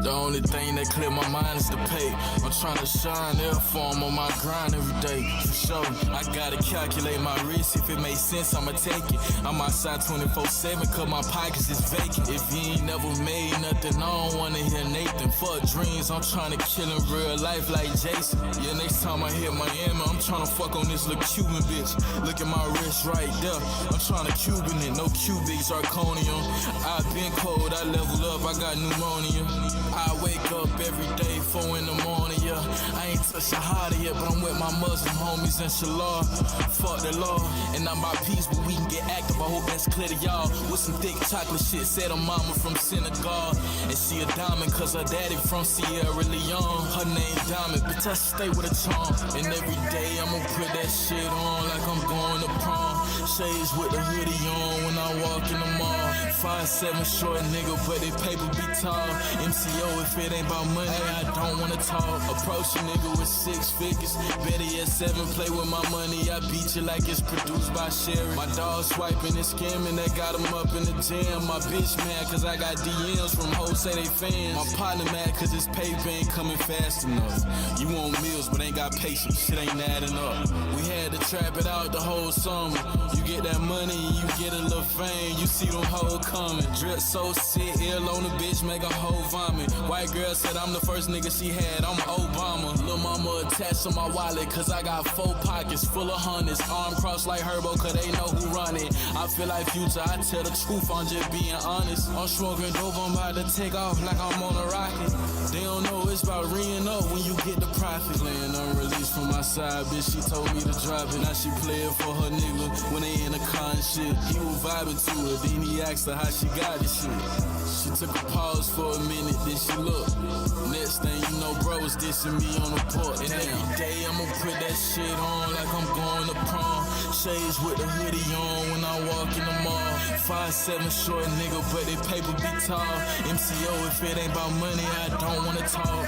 The only thing that clear my mind is the pay. I'm tryna shine, therefore I'm on my grind every day. For sure, I gotta calculate my risk. If it makes sense, I'ma take it. I'm outside 24/7, cause my pockets is vacant. If you ain't never made nothing, I don't wanna hear Nathan. Fuck dreams, I'm tryna kill in real life like Jason. Yeah, next time I hit Miami, I'm tryna fuck on this little Cuban bitch. Look at my wrist right there. I'm tryna Cuban it, no cubic, zirconium. I been cold, I level up, I got pneumonia. I wake up every day, 4 in the morning, yeah. I ain't touched a harder yet, but I'm with my Muslim homies, inshallah. Fuck the law, and I'm by peace, but we can get active. I hope that's clear to y'all. With some thick chocolate shit, said her mama from Senegal. And she a diamond, cause her daddy from Sierra Leone. Her name Diamond, bitch, I stay with a charm. And every day I'ma put that shit on like I'm going to prom. Shades with the hoodie on when I walk in the mall. 5'7" short nigga, but they paper be tall. MCO, if it ain't about money, I don't wanna talk. Approach a nigga with 6 figures. Better yet 7, play with my money. I beat you like it's produced by Cherie. My dog swiping and scamming, that got him up in the jam. My bitch mad cause I got DMs from hoes say they fans. My partner mad cause his paper ain't coming fast enough. You want meals but ain't got patience, shit ain't adding up. We had to trap it out the whole summer. You get that money, you get a little fame. You see them hoes coming. Drip so sick, ill on the bitch, make a hoe vomit. White girl said I'm the first nigga she had, I'm Obama. Lil' mama attached to my wallet cause I got 4 pockets full of hundreds. Arm crossed like Herbo cause they know who run it. I feel like Future, I tell the truth, I'm just being honest. I'm smoking dope, I'm about to take off like I'm on a rocket. They don't know it's about ringing up when you get the profit. Playing unreleased from my side, bitch, she told me to drop it. Now she playing for her nigga when they in the car and shit. He was vibing to it, then he asked her how she got this shit. She took a pause for a minute, then she looked. Next thing you know, bro was dissing me on the porch. And every day I'ma put that shit on like I'm going to prom. Shades with the hoodie on when I walk in the mall. 5'7" short nigga, but they paper be tall. MCO, if it ain't about money, I don't wanna talk.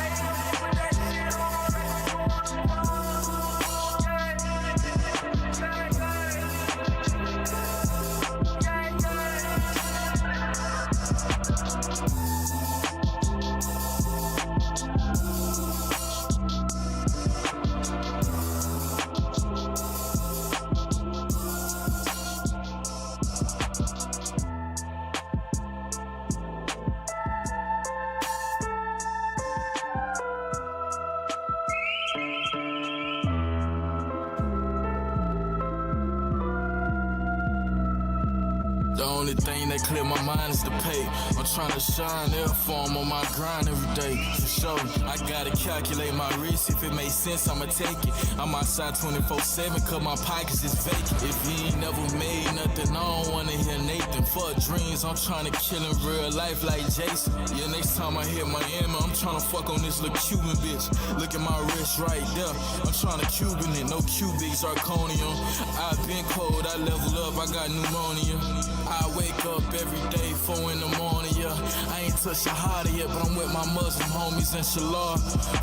The only thing that clear my mind is the pay. I'm tryna shine, therefore I'm on my grind every day. For sure, I gotta calculate my risk. If it makes sense, I'ma take it. I'm outside 24/7 cause my pockets is vacant. If you ain't never made nothing, I don't wanna hear Nathan. Fuck dreams, I'm tryna kill in real life like Jason. Yeah, next time I hit Miami, I'm tryna fuck on this little Cuban bitch. Look at my wrist right there. I'm tryna Cuban it, no cubic, zirconium. I been cold, I level up, I got pneumonia. I wake up every day, 4 in the morning, yeah. I ain't touched a harder yet, but I'm with my Muslim homies, inshallah.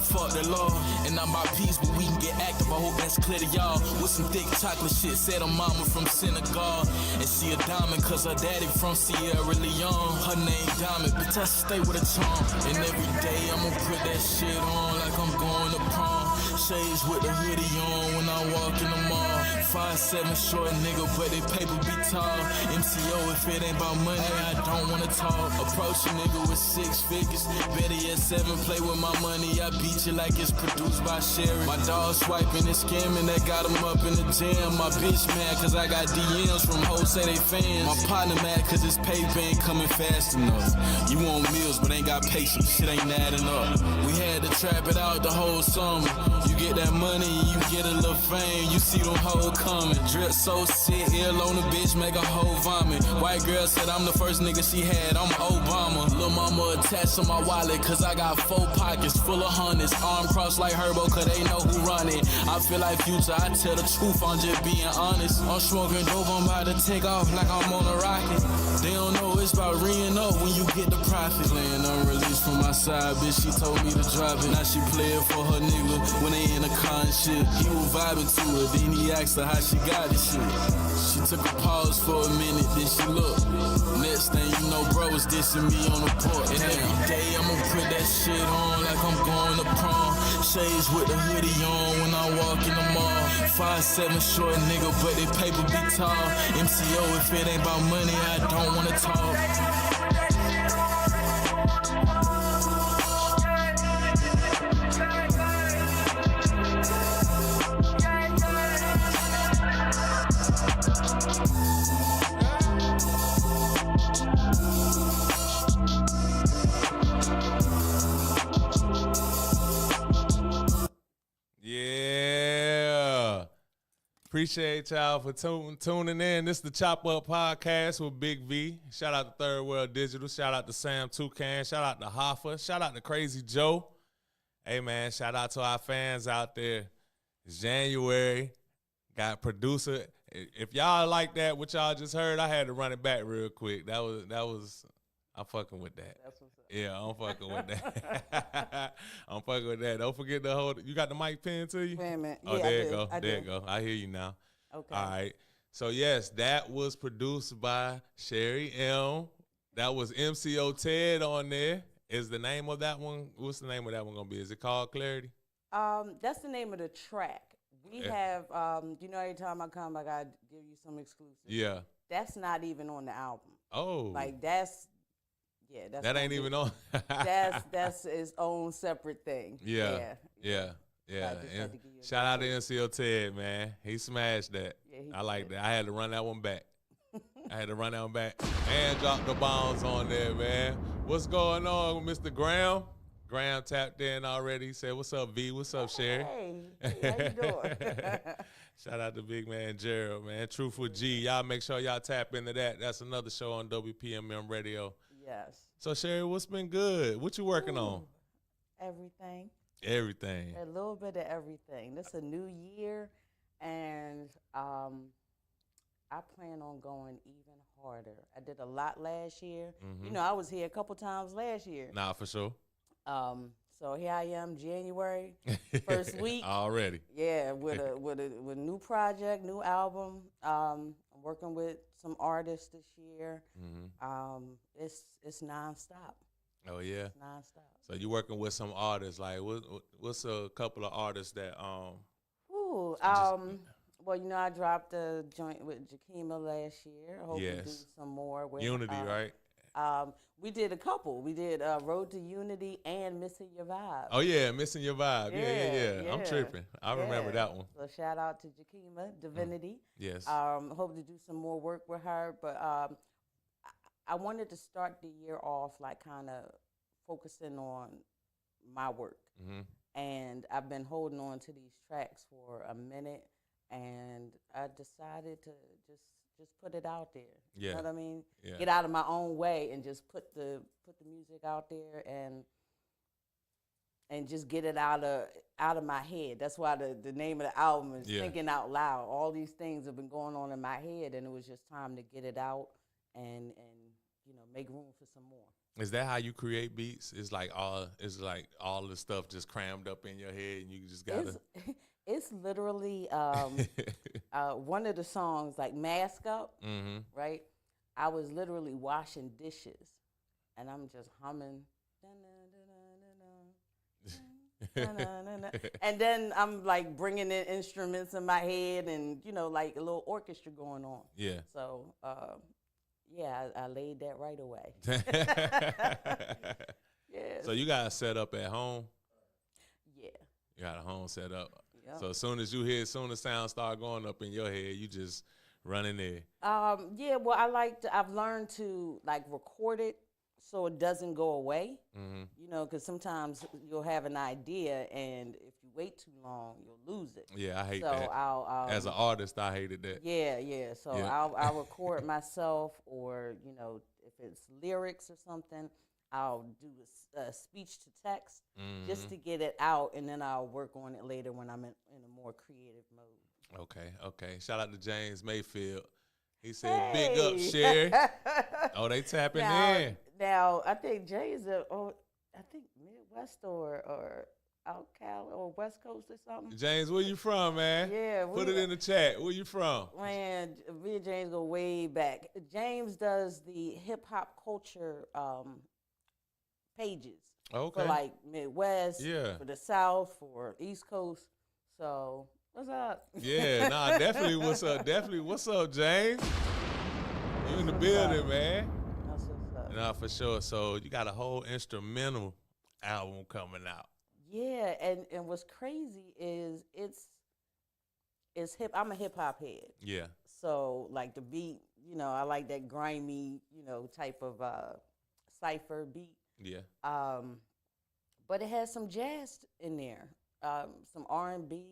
Fuck the law, and I'm by peace, but we can get active. I hope that's clear to y'all. With some thick chocolate shit, said her mama from Senegal. And she a diamond, cause her daddy from Sierra Leone. Her name Diamond, bitch, I stay with a charm. And every day I'ma put that shit on like I'm going to prom. Shades with the hoodie on when I walk in the mall. 5'7" short nigga, but they paper be tall. MCO, if it ain't about money, I don't wanna talk. Approach a nigga with 6 figures. Better yet 7, play with my money. I beat you like it's produced by Cherie. My dog swiping and scamming, that got him up in the jam. My bitch mad cause I got DMs from hoes say they fans. My partner mad cause his paper ain't coming fast enough. You want meals but ain't got patience, shit ain't adding up. We had to trap it out the whole summer. You get that money, you get a little fame. You see them hoes coming. Drip so sick, ill on the bitch, make a hoe vomit. White girl said I'm the first nigga she had, I'm Obama. Lil' mama attached to my wallet cause I got 4 pockets full of hundreds. Arm crossed like Herbo cause they know who run it. I feel like Future, I tell the truth, I'm just being honest. I'm smoking dope, I'm about to take off like I'm on a rocket. They don't know it's about ringing up when you get the profit. Playing unreleased from my side, bitch, she told me to drop it. Now she playing for her nigga when they in the car and shit. He was vibing to her, then he asked her how she got the shit. She took a pause for a minute, then she looked. Next thing you know, bro was dissing me on the porch. And every day I'ma put that shit on like I'm going to prom. Shades with the hoodie on when I walk in the mall. 5'7" short nigga, but they paper be tall. MCO, if it ain't about money, I don't wanna talk. Yeah. Appreciate y'all for tuning in. This is the Chop Up Podcast with Big V. Shout out to Third World Digital. Shout out to Sam Toucan. Shout out to Hoffa. Shout out to Crazy Joe. Hey, man, shout out to our fans out there. It's January. Got producer. If y'all like that, what y'all just heard, I had to run it back real quick. That was I'm fucking with that. That's what's up. Yeah, I'm fucking with that. I'm fucking with that. Don't forget to hold. You got the mic pinned to you? Wait a minute. Oh, Yeah, there I you do. go. I There you do. go. I hear you now. Okay. All right. So, yes, that was produced by Cherie Em. That was MCO Ted on there. Is the name of that one? What's the name of that one going to be? Is it called Clarity? That's the name of the track. We have, you know, every time I come, I got to give you some exclusives. Yeah. That's not even on the album. Oh. Like, that's that ain't even on. that's its own separate thing. Yeah. I just had to give you a Shout out to MCO Ted, man. He smashed that. Yeah, he I like did. that. I had to run that one back. And drop the bombs on there, man. What's going on with Mr. Graham? Graham tapped in already. He said, "What's up, V? What's up, Cherie?" Hey, how you doing? Shout out to big man Gerald, man. Truthful G. Y'all make sure y'all tap into that. That's another show on WPMM Radio. Yes. So, Cherie, what's been good? What you working on? Everything. Everything. A little bit of everything. This is a new year, and I plan on going even harder. I did a lot last year. Mm-hmm. You know, I was here a couple times last year. Nah, for sure. So here I am, January, first week. Already. Yeah, with a new project, new album. I'm working with some artists this year. Mm-hmm. It's nonstop. Oh yeah. It's nonstop. So you working with some artists? Like, what's a couple of artists that Ooh, well, you know, I dropped a joint with Jakima last year. I hope we do some more with Unity, right? We did a couple. We did Road to Unity and Missing Your Vibe. Oh yeah, Missing Your Vibe. Yeah. I'm tripping. I remember that one. So shout out to Jakima Divinity. Yes. Hope to do some more work with her, but I wanted to start the year off like kind of focusing on my work. Mm-hmm. And I've been holding on to these tracks for a minute, and I decided to just put it out there. Yeah. You know what I mean? Yeah. Get out of my own way and just put the music out there and just get it out of my head. That's why the name of the album is Thinking Out Loud. All these things have been going on in my head, and it was just time to get it out and you know, make room for some more. Is that how you create beats? It's like all the stuff just crammed up in your head, and you just gotta. It's literally one of the songs, like Mask Up, Mm-hmm. right? I was literally washing dishes, and I'm just humming. And then I'm like bringing in instruments in my head, and you know, like a little orchestra going on. Yeah. So, I laid that right away. Yeah. So you got a set up at home? Yeah. You got a home set up. Yep. So as soon as sound start going up in your head, you just run in there. Yeah, well, I've learned to like record it so it doesn't go away. Mm-hmm. You know, because sometimes you'll have an idea, and if you wait too long, you'll lose it. Yeah, I hate so that. I'll As an artist, I hated that. Yeah. So I'll record myself, or you know, if it's lyrics or something, I'll do a speech to text just to get it out, and then I'll work on it later when I'm in a more creative mode. Okay. Shout out to James Mayfield. He said, "Big up, Cherie." Oh, they tapping in. Now I think Jay is I think Midwest or out Cal or West Coast or something. James, where you from, man? Yeah, Put it in the chat. Where you from? Man, me and James go way back. James does the hip hop culture pages Okay. for like Midwest, Yeah. for the South, for East Coast. So what's up? Yeah, nah, definitely. What's up? Definitely. What's up, James? You in the building, man? That's what's up. Nah, for sure. So you got a whole instrumental album coming out. Yeah, and what's crazy is it's hip. I'm a hip hop head. Yeah. So like the beat, I like that grimy, type of cipher beat. Yeah. But it has some jazz in there, some R&B,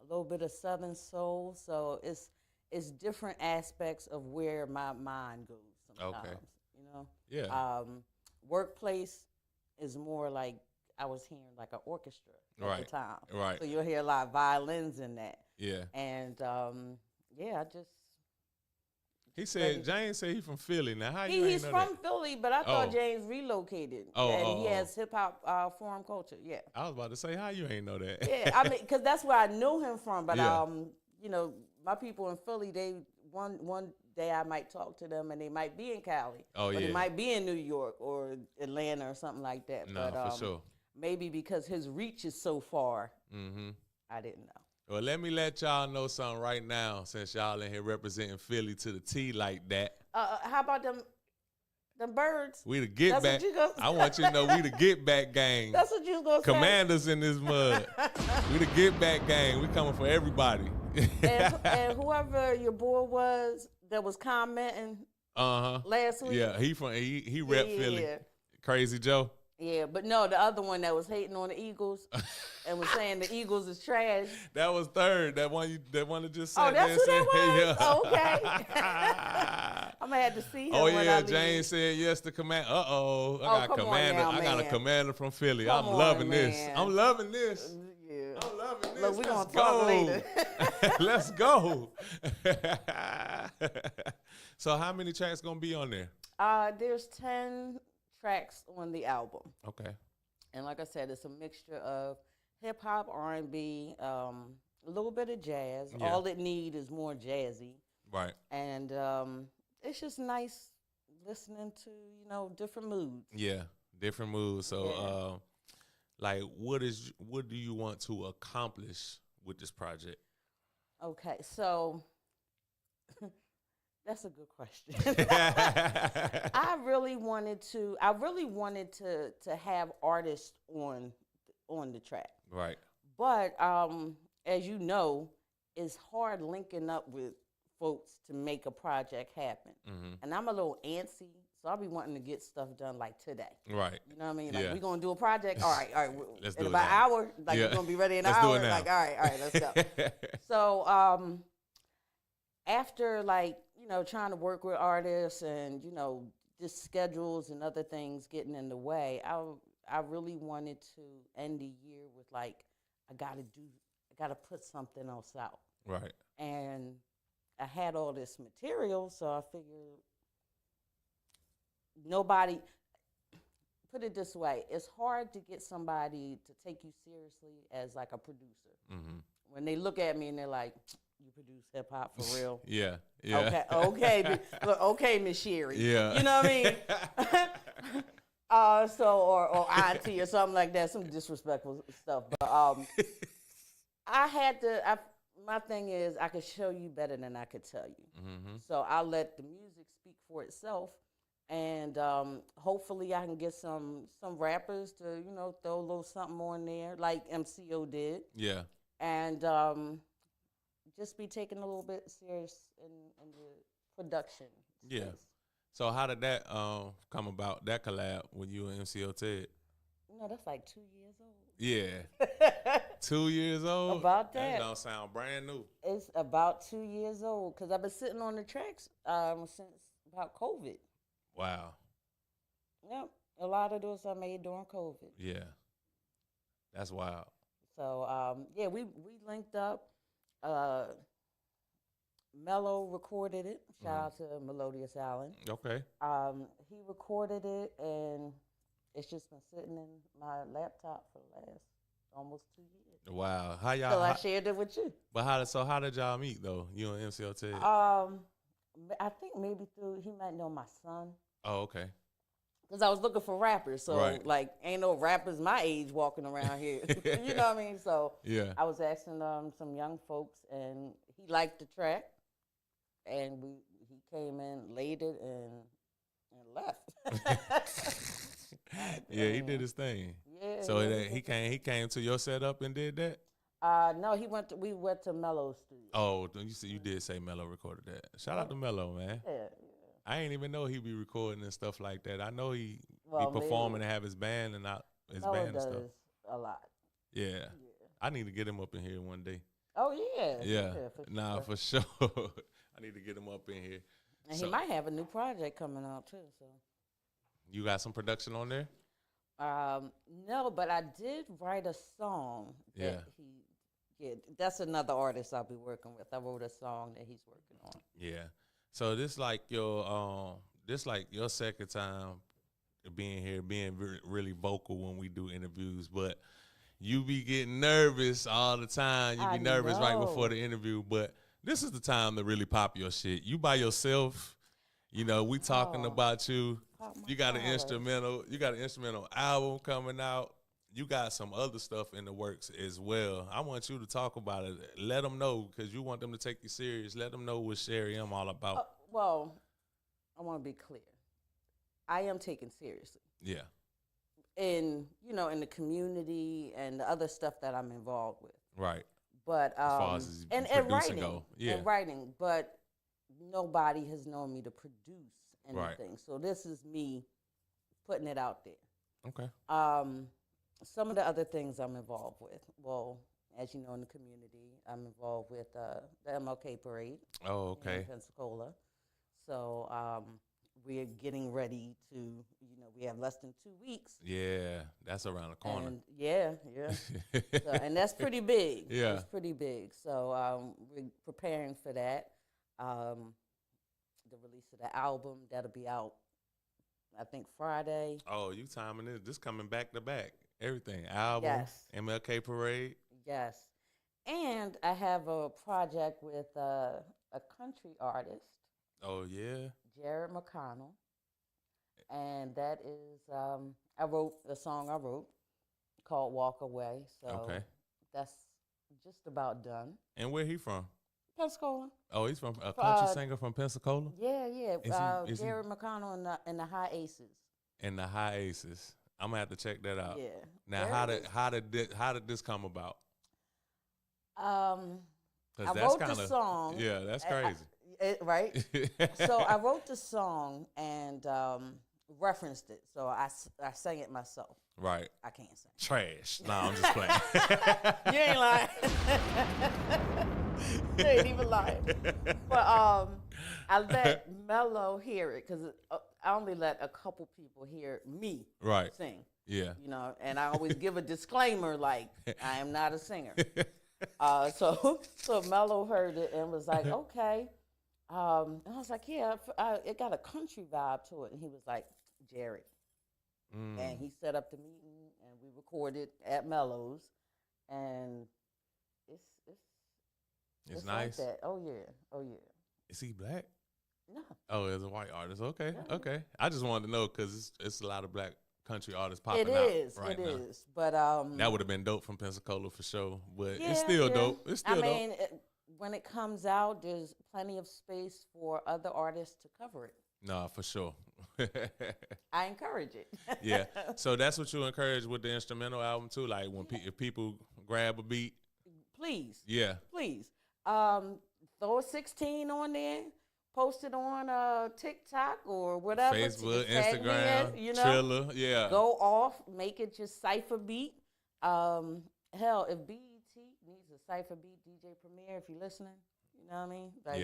a little bit of Southern soul. So it's different aspects of where my mind goes sometimes. Okay. Yeah. Yeah. Workplace is more like I was hearing like an orchestra at the time. Right. So you'll hear a lot of violins in that. Yeah. And I just. He said, James said he's from Philly. Now, how you He's ain't know from that? Philly, but I thought Oh. James relocated. Oh, and he oh. has hip hop forum culture. Yeah. I was about to say, how you ain't know that? Yeah, I mean, because that's where I knew him from. But Yeah. my people in Philly, they one day I might talk to them, and they might be in Cali. Oh, or yeah. they might be in New York or Atlanta or something like that. No, but, for sure. Maybe because his reach is so far, Mm-hmm. I didn't know. Well, let me let y'all know something right now, since y'all in here representing Philly to the T like that. How about them birds? We the get That's back. what you gonna I want you to know we the get back gang. That's what you was gonna Commanders in this mud. We the get back gang. We coming for everybody. say. And whoever your boy was that was commenting last week. Yeah, he rep Philly. Yeah. Crazy Joe. Yeah, but no, the other one that was hating on the Eagles and was saying the Eagles is trash. That was third. That one that just said. Oh, that's who that was? Yeah. Oh, okay. I'm going to have to see him Oh when I yeah, leave. James said yes to command. I got come on commander. now, I got a man. commander from Philly. Come I'm on, loving this. man. I'm loving this. Yeah. I'm loving this. Look, we're going Let's to talk go. later. Let's go. So how many tracks gonna be on there? There's 10 tracks on the album. Okay. And like I said, it's a mixture of hip hop, R&B, a little bit of jazz. Yeah. All it need is more jazzy. Right. And it's just nice listening to, different moods. Yeah. Different moods. So like what do you want to accomplish with this project? Okay, so that's a good question. I really wanted to have artists on the track. Right. But as you know, it's hard linking up with folks to make a project happen. Mm-hmm. And I'm a little antsy, so I'll be wanting to get stuff done like today. Right. You know what I mean? Like, Yeah. we're going to do a project. All right. Let's in do it about an now. hour. Like, Yeah. we're going to be ready in an Let's do hour. it now. Like, all right, let's go. So, after, trying to work with artists and, just schedules and other things getting in the way, I really wanted to end the year with, I got to put something else out. Right. And I had all this material, so I figured put it this way, it's hard to get somebody to take you seriously as like a producer. Mm-hmm. When they look at me and they're like, you produce hip hop for real? Yeah. Yeah. Okay, look, okay, Miss Cherie. Yeah. You know what I mean? Or auntie or something like that, some disrespectful stuff. But my thing is I could show you better than I could tell you. Mm-hmm. So I'll let the music speak for itself. And hopefully I can get some rappers to, throw a little something on there like MCO did. Yeah. And just be taken a little bit serious in the production space. Yeah. So how did that come about, that collab with you and MCO Ted? That's like 2 years old. Yeah. 2 years old? About that. That don't sound brand new. It's about 2 years old because I've been sitting on the tracks since about COVID. Wow. Yep. A lot of those I made during COVID. Yeah. That's wild. So, we linked up. Mello recorded it. Shout out to Melodious Allen. Okay. He recorded it, and it's just been sitting in my laptop for almost 2 years. Wow. How y'all? So I shared it with you. But how did y'all meet though? You and MCL Ted? I think maybe through he might know my son. Oh, okay. Because I was looking for rappers, so Right. like ain't no rappers my age walking around here. You know what I mean? So Yeah. I was asking some young folks, and he liked the track, and he came in, laid it, and left. Yeah, he did his thing. Yeah. So yeah, he came to your setup and did that. No, we went to Mello's studio. Oh, you did say Mello recorded that. Shout out to Mello, man. Yeah. I ain't even know he be recording and stuff like that. I know he Well, be performing and have his band and his Mello band and does stuff. a lot. Yeah. I need to get him up in here one day. Oh yeah. Yeah. For Nah, sure. for sure. I need to get him up in here. And So, he might have a new project coming out too. So. you got some production on there? No, but I did write a song. That's another artist I'll be working with. I wrote a song that he's working on. Yeah. So this like your second time being here, being really vocal when we do interviews, but you be getting nervous all the time. You be nervous right before the interview, but this is the time to really pop your shit. You by yourself, you know, we talking about you. You got an instrumental album coming out. You got some other stuff in the works as well. I want you to talk about it. Let them know, because you want them to take you serious. Let them know what Cherie Em all about. Well, I want to be clear. I am taken seriously. Yeah. In the community and the other stuff that I'm involved with. Right. But as far as and writing, go. Yeah. and writing, but nobody has known me to produce anything. Right. So this is me putting it out there. Okay. Some of the other things I'm involved with. Well, as you know, in the community, I'm involved with the MLK parade. Oh, okay. In Pensacola. So we're getting ready to, we have less than 2 weeks. Yeah, that's around the corner. And yeah. So, and that's pretty big. Yeah. It's pretty big. So we're preparing for that. The release of the album, that'll be out, I think, Friday. Oh, you timing it. This coming back to back. Everything. Album, Yes. MLK parade. Yes. And I have a project with a country artist. Oh, yeah. Jared McConnell. And that is, I wrote a song called Walk Away. So Okay. that's just about done. And where he from? Pensacola. Oh, he's from a country singer from Pensacola? Yeah. Is he- Jared McConnell and the High Aces. And the High Aces. I'm gonna have to check that out. Yeah. Now, how did this come about? I 'Cause wrote the song. Yeah, that's crazy. Right? So I wrote the song and referenced it. So I sang it myself. Right. I can't sing. Trash. No, I'm just playing. You ain't lying. You ain't even lying. But I let Mello hear it because I only let a couple people hear me Right. sing. Yeah. And I always give a disclaimer like, I am not a singer. So Mello heard it and was like, okay. And I was like, yeah, it got a country vibe to it. And he was like, Jared. And he set up the meeting and we recorded at Mello's. And it's nice. like that. Oh, yeah. Is he black? No. Oh, it's a white artist. Okay, Yeah. okay. I just wanted to know because it's a lot of black country artists popping It out is. right It now. is. But That would have been dope from Pensacola for sure, but yeah, it's still yeah. dope. It's still dope. When it comes out, there's plenty of space for other artists to cover it. No, for sure. I encourage it. Yeah. So that's what you encourage with the instrumental album too. Like when if people grab a beat. Please. Yeah. Please. Throw a 16 on there. Post it on TikTok or whatever. Facebook, Just tag me Instagram, in, Triller. Yeah. Go off. Make it your cypher beat. Hell, if BET needs a cypher beat, DJ Premier, if you're listening, you know what I mean? Like,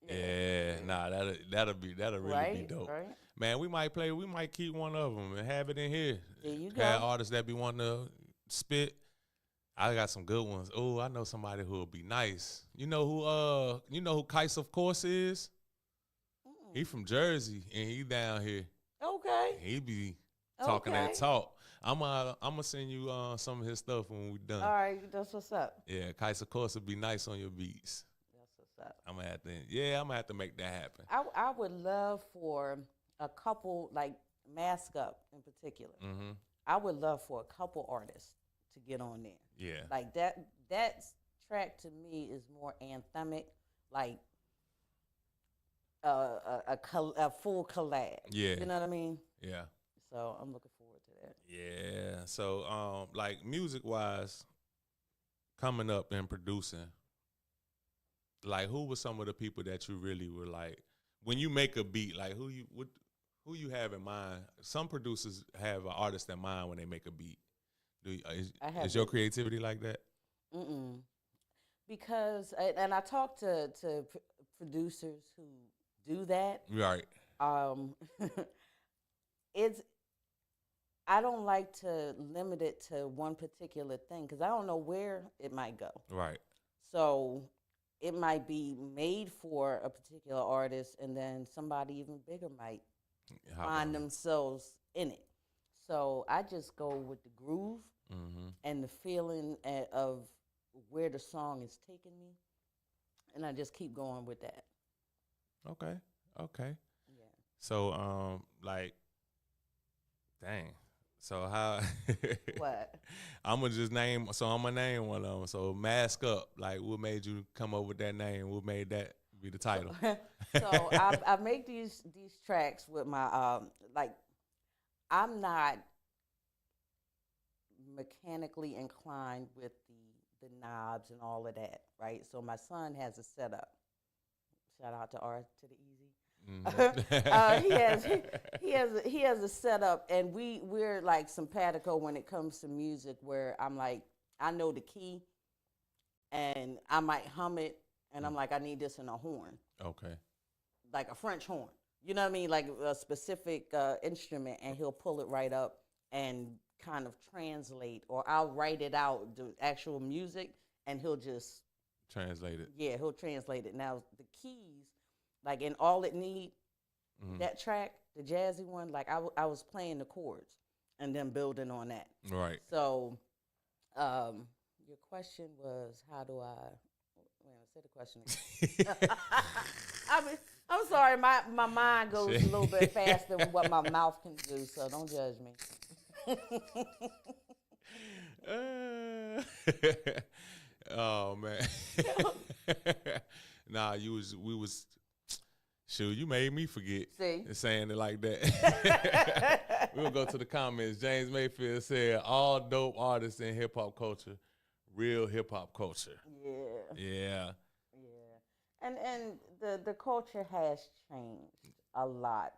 Yeah. Nah, that'll really be dope. Right. Man, we might keep one of them and have it in here. There you go. Have artists that be wanting to spit. I got some good ones. Oh, I know somebody who will be nice. You know who Kais of course is? He from Jersey and he down here. Okay. He be talking that talk. I'm gonna send you some of his stuff when we done. All right, that's what's up. Yeah, Kaiser Course would be nice on your beats. That's what's up. I'm gonna have to make that happen. I would love for a couple, like Mask Up in particular. Mm-hmm. I would love for a couple artists to get on there. Yeah. Like that track to me is more anthemic, like a full collab. Yeah. You know what I mean? Yeah. So I'm looking forward to that. Yeah. So like music wise, coming up and producing, like who were some of the people that you really were like when you make a beat, like who you have in mind? Some producers have an artist in mind when they make a beat. Is your creativity like that? Mm-mm. Because and I talk to producers who do that. Right. I don't like to limit it to one particular thing because I don't know where it might go. Right. So it might be made for a particular artist, and then somebody even bigger might find themselves in it. So I just go with the groove and the feeling of where the song is taking me, and I just keep going with that. Okay. Yeah. So like, dang. So how? What? I'm gonna name one of them. So Mask Up. Like, what made you come up with that name? What made that be the title? So I make these tracks with my like I'm not mechanically inclined with the knobs and all of that, right? So my son has a setup. Shout out to R to the Easy. He has a setup, and we're like simpatico when it comes to music. Where I'm like, I know the key, and I might hum it, and I'm like, I need this in a horn. Okay. Like a French horn. You know what I mean? Like a specific instrument, and he'll pull it right up and kind of translate, or I'll write it out, the actual music, and he'll just translate it. Yeah, he'll translate it. Now the keys, like in All It Need, that track, the jazzy one, like I was playing the chords and then building on that. Right. So, your question was, how do I? Say the question again. I'm sorry, my mind goes a little bit faster than what my mouth can do, so don't judge me. Oh man. Nah, shoot, you made me forget. See? Saying it like that. We'll go to the comments. James Mayfield said, all dope artists in hip hop culture, real hip hop culture. Yeah. And the culture has changed a lot.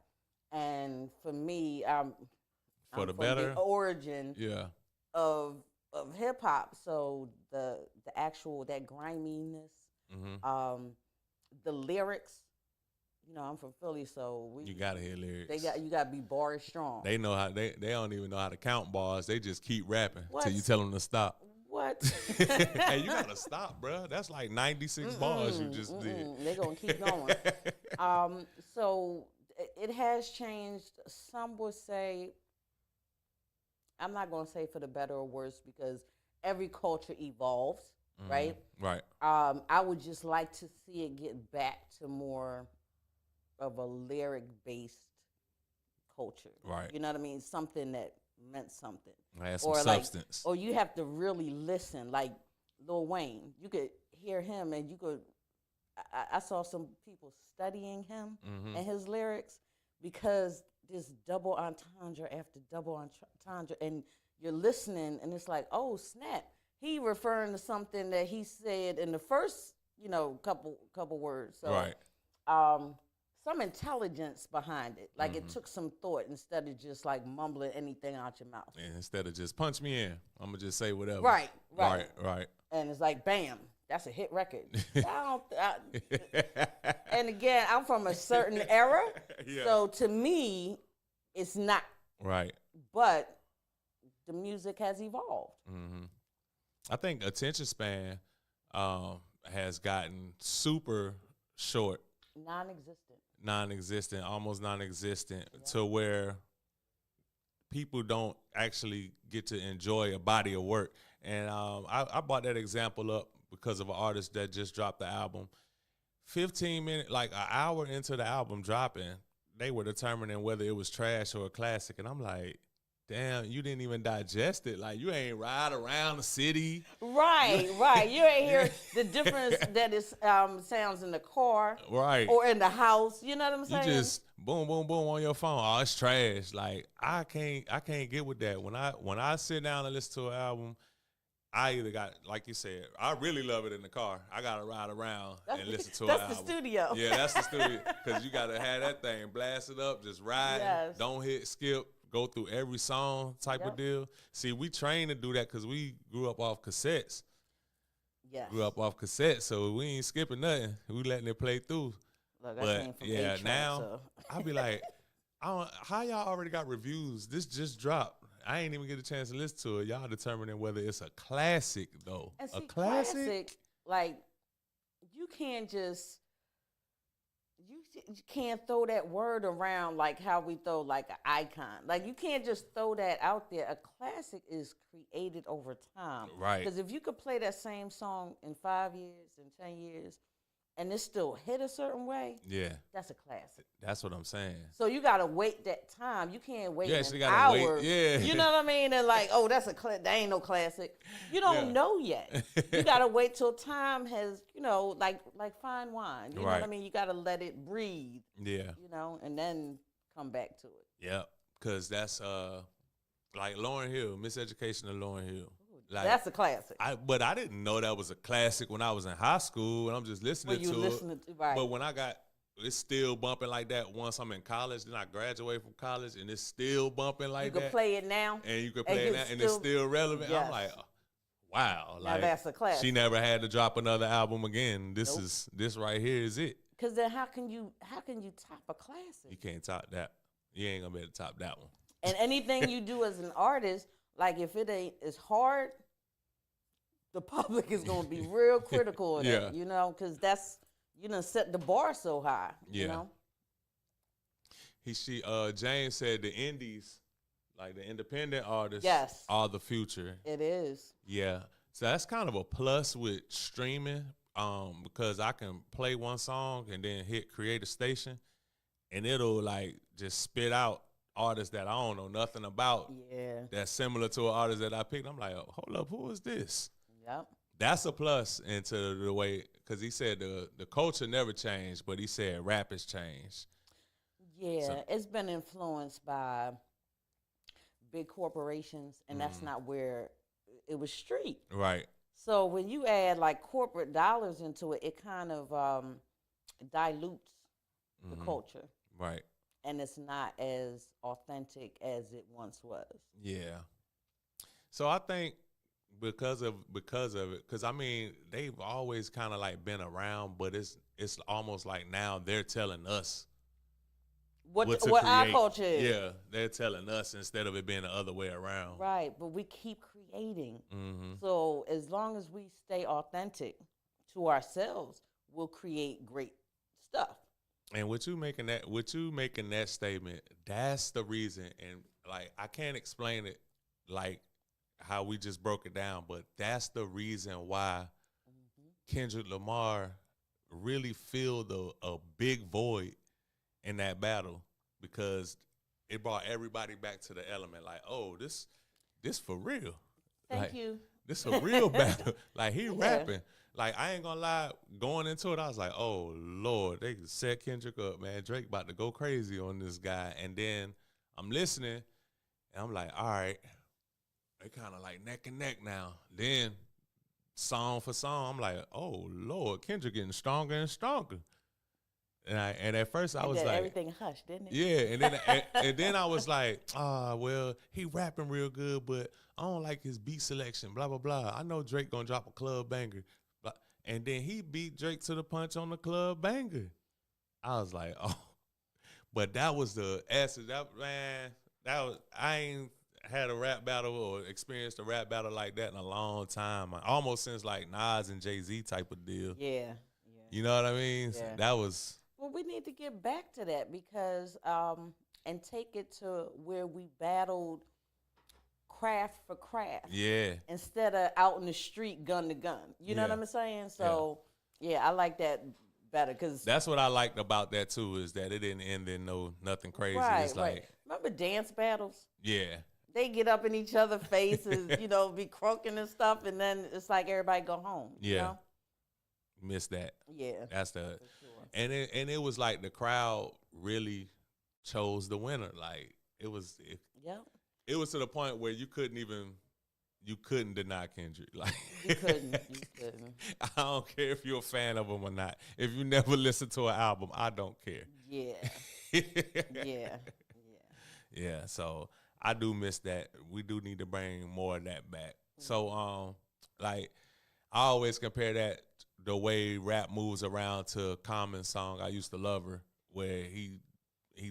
And for me, I'm For the from better? the origin Yeah. of hip hop. So the actual that griminess, the lyrics. You know, I'm from Philly, so you gotta hear lyrics. You gotta be bar strong. They know how they don't even know how to count bars. They just keep rapping What? till you tell them to stop. What? Hey, you gotta stop, bro. That's like 96 bars you just did. They're gonna keep going. So it has changed. Some would say, I'm not gonna say for the better or worse because every culture evolves, right? Right. I would just like to see it get back to more of a lyric-based culture. Right. You know what I mean? Something that meant something. Has some substance. Or you have to really listen. Like Lil Wayne, you could hear him and you could. I saw some people studying him and his lyrics because there's double entendre after double entendre, and you're listening, and it's like, oh snap, he referring to something that he said in the first, couple words. So, right. Some intelligence behind it. Like it took some thought instead of just like mumbling anything out your mouth. And instead of just punch me in, I'm gonna just say whatever. Right. Right. And it's like, bam, that's a hit record. And again, I'm from a certain era, so to me, it's not. Right. But the music has evolved. I think attention span has gotten super short. Non-existent, Almost non-existent, to where people don't actually get to enjoy a body of work. And I brought that example up because of an artist that just dropped the album. 15 minutes, like an hour into the album dropping, they were determining whether it was trash or a classic. And I'm like, damn, you didn't even digest it. Like, you ain't ride around the city. Right. You ain't hear the difference that it sounds in the car. Right. Or in the house. You know what I'm saying? You just boom, boom, boom on your phone. Oh, it's trash. Like, I can't get with that. When I sit down and listen to an album, I either got, like you said, I really love it in the car. I got to ride around and listen to an album. That's the studio. Yeah, that's the studio. Because you got to have that thing blasted up, just ride. Yes. Don't hit skip. Go through every song type of deal. See, we trained to do that because we grew up off cassettes. Yes. So we ain't skipping nothing. We letting it play through. Look, But yeah, now I'll be like, how y'all already got reviews? This just dropped. I ain't even get a chance to listen to it. Y'all determining whether it's a classic though. And see, a classic, like you can't just you can't throw that word around like how we throw like an icon. Like you can't just throw that out there. A classic is created over time. Right. Because if you could play that same song in 5 years, in 10 years, and it still hit a certain way, yeah, that's a classic. that's what I'm saying. So you gotta wait that time. You can't wait You an actually gotta hour. wait. Yeah. You know what I mean? And like, oh, that ain't no classic. You don't know yet. You gotta wait till time has, like fine wine. You know what I mean? You gotta let it breathe. Yeah. And then come back to it. Yeah, because that's like Lauryn Hill, Miseducation of Lauryn Hill. Like, that's a classic. But I didn't know that was a classic when I was in high school, and I'm just listening to it. Right. But when it's still bumping like that once I'm in college. Then I graduate from college, and it's still bumping like that. You can play it now. And you can play it now, and it's still relevant. Yes. I'm like, wow. Now that's a classic. She never had to drop another album again. This right here is it. Because then how can you top a classic? You can't top that. You ain't gonna be able to top that one. And anything you do as an artist, like if it ain't as hard, the public is gonna be real critical of that, because that's set the bar so high. James said the indies, like the independent artists, are the future. It is. Yeah. So that's kind of a plus with streaming, because I can play one song and then hit create a station, and it'll like just spit out artists that I don't know nothing about. Yeah. That's similar to an artist that I picked. I'm like, hold up, who is this? Yep. That's a plus into the way, because he said the culture never changed, but he said rap has changed. Yeah, it's been influenced by big corporations, and that's not where it was street. Right. So when you add like corporate dollars into it, it kind of dilutes the culture. Right. And it's not as authentic as it once was. Yeah. So I think because of it, because I mean they've always kind of like been around, but it's almost like now they're telling us what our culture is. Yeah, they're telling us instead of it being the other way around. Right, but we keep creating. Mm-hmm. So as long as we stay authentic to ourselves, we'll create great stuff. And with you making that statement, that's the reason. And like I can't explain it like how we just broke it down, but that's the reason why Kendrick Lamar really filled a big void in that battle, because it brought everybody back to the element. Like, oh, this for real. Thank you. This a real battle. Like he rapping. Like I ain't gonna lie, going into it, I was like, oh Lord, they set Kendrick up, man. Drake about to go crazy on this guy. And then I'm listening, and I'm like, all right, they kind of like neck and neck now. Then song for song, I'm like, oh Lord, Kendrick getting stronger and stronger. And at first I was like, everything hushed, didn't it? Yeah, and then I was like, well, he rapping real good, but I don't like his beat selection, blah blah blah. I know Drake gonna drop a club banger, and then he beat Drake to the punch on the club banger. I was like, oh, but that was the essence. I ain't had a rap battle or experienced a rap battle like that in a long time. Almost since like Nas and Jay-Z type of deal. Yeah. You know what I mean? Yeah. So that was. Well, we need to get back to that because and take it to where we battled craft for craft. Yeah. Instead of out in the street, gun to gun. You know what I'm saying? So, yeah, I like that better because that's what I liked about that too, is that it didn't end in nothing crazy. It's like, remember dance battles? Yeah. They get up in each other's faces, you know, be croaking and stuff, and then it's like everybody go home. Yeah. You know? Miss that. Yeah. That's the sure. and it was like the crowd really chose the winner. Like it was it was to the point where you couldn't deny Kendrick. Like you couldn't. I don't care if you're a fan of him or not. If you never listen to an album, I don't care. Yeah. Yeah, so I do miss that. We do need to bring more of that back. So like I always compare that the way rap moves around to Common's song I Used to Love Her, where he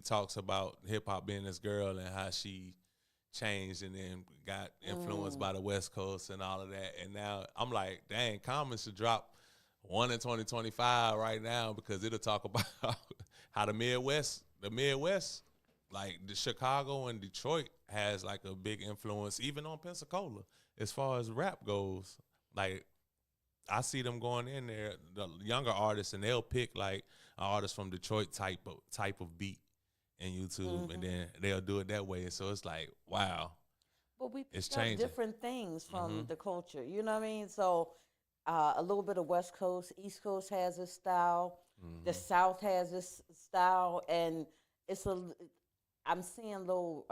talks about hip hop being this girl and how she changed and then got influenced by the West Coast and all of that. And now I'm like, dang, Common should drop one in 2025 right now, because it'll talk about how the Midwest, like the Chicago and Detroit has like a big influence, even on Pensacola, as far as rap goes. Like I see them going in there, the younger artists, and they'll pick like an artist from Detroit type of beat in YouTube, and then they'll do it that way. So it's like, wow. But we it's pick up changing different things from the culture. You know what I mean? So a little bit of West Coast, East Coast has this style, the South has this style, and I'm seeing little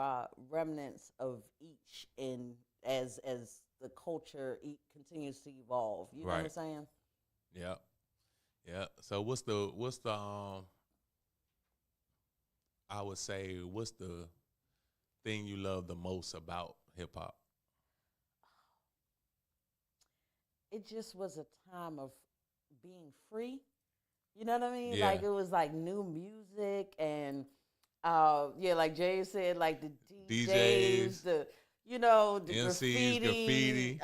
remnants of each as the culture continues to evolve. You know what I'm saying? Yeah. So what's the I would say, what's the thing you love the most about hip hop? It just was a time of being free. You know what I mean? Yeah. Like it was like new music and like Jay said, like the DJs, the MCs,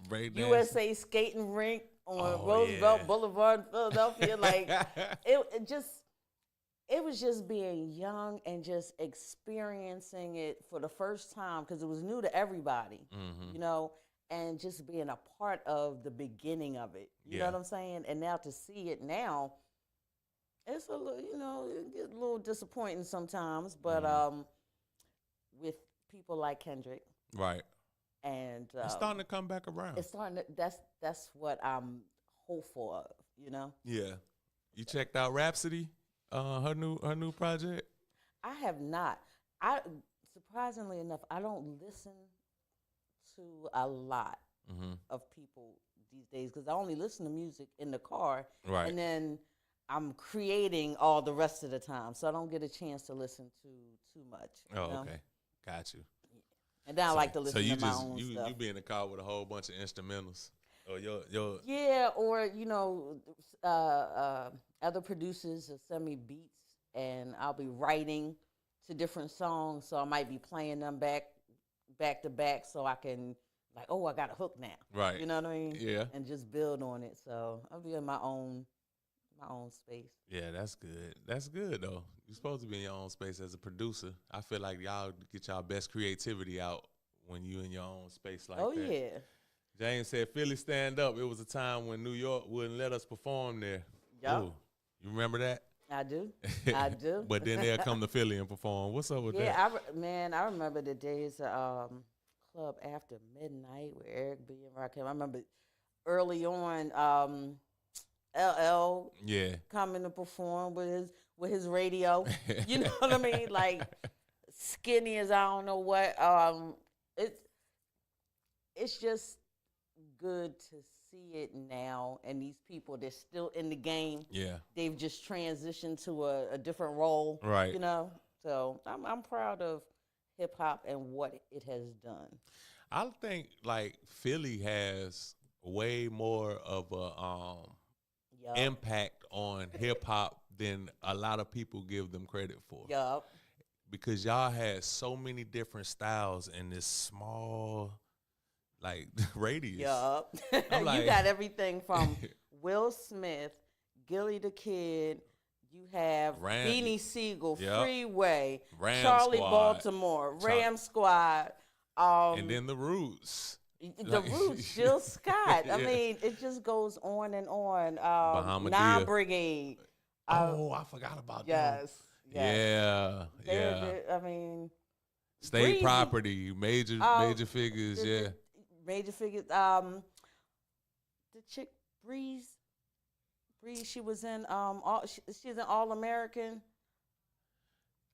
graffiti, USA skating rink on Roosevelt Boulevard in Philadelphia. Like it was just being young and just experiencing it for the first time, because it was new to everybody, and just being a part of the beginning of it. You know what I'm saying? And now to see it now, it's a little, it gets a little disappointing sometimes, but with people like Kendrick, right, and it's starting to come back around. It's starting to. That's what I'm hopeful of. Yeah, you checked out Rhapsody, her new project? I have not. Surprisingly enough, I don't listen to a lot of people these days, because I only listen to music in the car, right, and then I'm creating all the rest of the time, so I don't get a chance to listen to too much. Oh, okay, got you. And then I like to listen to my own stuff. You be in the car with a whole bunch of instrumentals. Or other producers will send me beats, and I'll be writing to different songs, so I might be playing them back to back, so I can I got a hook now. Right. You know what I mean? Yeah. And just build on it. So I'll be in my own space. Yeah, that's good. That's good though. You're supposed to be in your own space as a producer. I feel like y'all get y'all best creativity out when you in your own space like that. Oh yeah. James said, Philly stand up. It was a time when New York wouldn't let us perform there. Yep. Ooh, you remember that? I do. I do. But then they'll come to Philly and perform. What's up with that? I remember the days of Club After Midnight with Eric B. and Rakim. I remember early on, LL coming to perform with his radio. You know what I mean? Like skinny as I don't know what. It's just good to see it now, and these people, they're still in the game. Yeah, they've just transitioned to a different role. Right. So I'm proud of hip hop and what it has done. I think like Philly has way more of a impact on hip hop than a lot of people give them credit for. Yup. Because y'all had so many different styles in this small radius. Yup. You got everything from Will Smith, Gilly the Kid, You have Beanie Siegel, Yep. Freeway, Ram Charlie Squad. Baltimore, Ram Squad. And then the Roots. The Roots, Jill Scott. I mean, it just goes on and on. Nah Brigade. Oh, I forgot about that. Yes. Yeah. I mean, State Breezy. Property, major figures, Major figures. The chick Breeze, she was in she's an All American.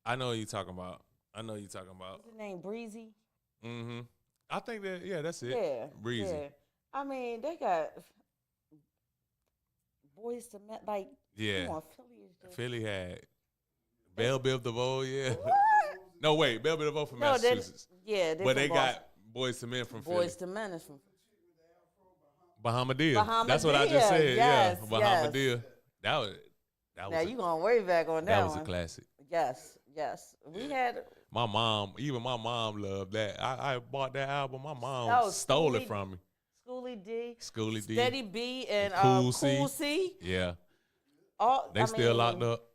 I know what you're talking about. What's her name? Breezy. Mm-hmm. I think that's it. Yeah, Breezy. Yeah. I mean, they got Boys to Men. Like, yeah. Come on, Philly is just... Philly had Belle Biv DeVoe, yeah. What? No, wait, Belle Biv DeVoe from Massachusetts. But they got Boys to Men from Philly. Boys to Men is from Bahamadia. That's what I just said. Yes, yeah, Bahamadia. That was. Now you going way back on that. That was a classic. Yes. We had. My mom loved that. I bought that album. My mom stole it from me. Schoolie D. Steady B and Cool C. Yeah. They still locked up.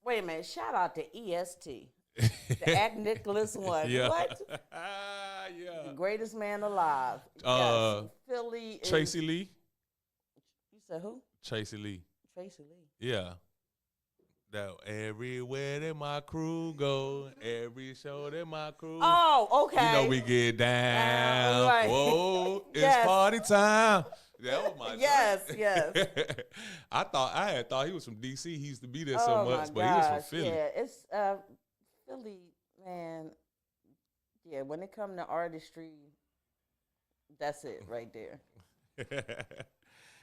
Wait a minute. Shout out to EST. The Act Nicholas one. Yeah. What? Yeah. The greatest man alive. Yes. Philly. Tracy Lee. You said who? Tracy Lee. Yeah. That everywhere that my crew go, every show that my crew. Oh, okay. You know we get down. Right. Whoa, it's party time. That was my Yes. I had thought he was from DC. He used to be there so much, but he was from Philly. Yeah, it's Philly, man. Yeah, when it comes to artistry, that's it right there.